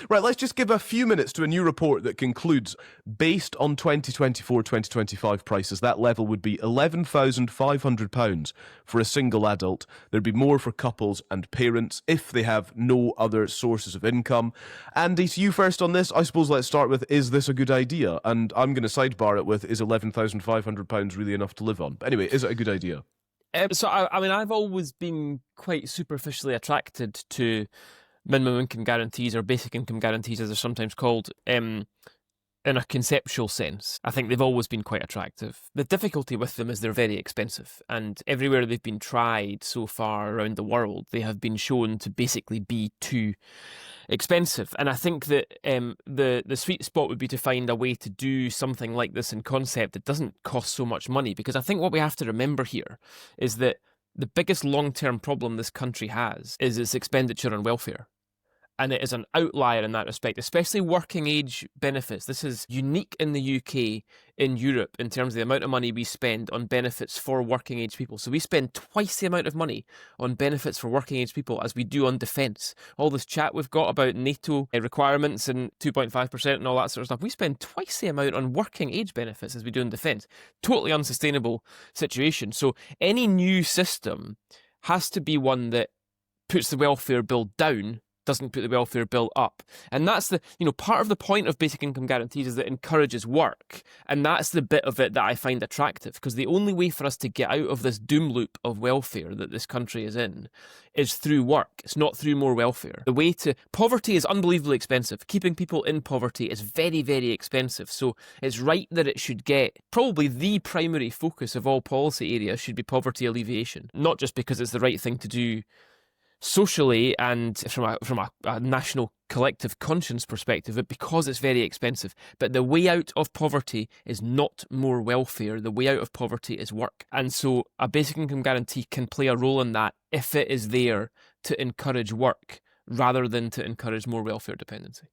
Right, let's just give a few minutes to a new report that concludes, based on 2024-2025 prices, that level would be £11,500 for a single adult. There'd be more for couples and parents if they have no other sources of income. Andy, to you first on this. I suppose let's start with, is this a good idea? And I'm going to sidebar it with, is £11,500 really enough to live on? But anyway, is it a good idea? I mean, I've always been quite superficially attracted to minimum income guarantees, or basic income guarantees as they're sometimes called, in a conceptual sense. I think they've always been quite attractive. The difficulty with them is they're very expensive, and everywhere they've been tried so far around the world, they have been shown to basically be too expensive. And I think that the sweet spot would be to find a way to do something like this in concept that doesn't cost so much money, because I think what we have to remember here is that the biggest long-term problem this country has is its expenditure on welfare. And it is an outlier in that respect, especially working age benefits. This is unique in the UK, in Europe, in terms of the amount of money we spend on benefits for working age people. So we spend twice the amount of money on benefits for working age people as we do on defence. All this chat we've got about NATO requirements and 2.5% and all that sort of stuff, we spend twice the amount on working age benefits as we do in defence. Totally unsustainable situation. So any new system has to be one that puts the welfare bill down, doesn't put the welfare bill up. And that's part of the point of basic income guarantees is that it encourages work. And that's the bit of it that I find attractive, because the only way for us to get out of this doom loop of welfare that this country is in is through work. It's not through more welfare. The way to poverty is unbelievably expensive. Keeping people in poverty is very, very expensive. So it's right that it should get, probably the primary focus of all policy areas should be poverty alleviation. Not just because it's the right thing to do socially and from a national collective conscience perspective, but because it's very expensive. But the way out of poverty is not more welfare. The way out of poverty is work. And so a basic income guarantee can play a role in that if it is there to encourage work rather than to encourage more welfare dependency.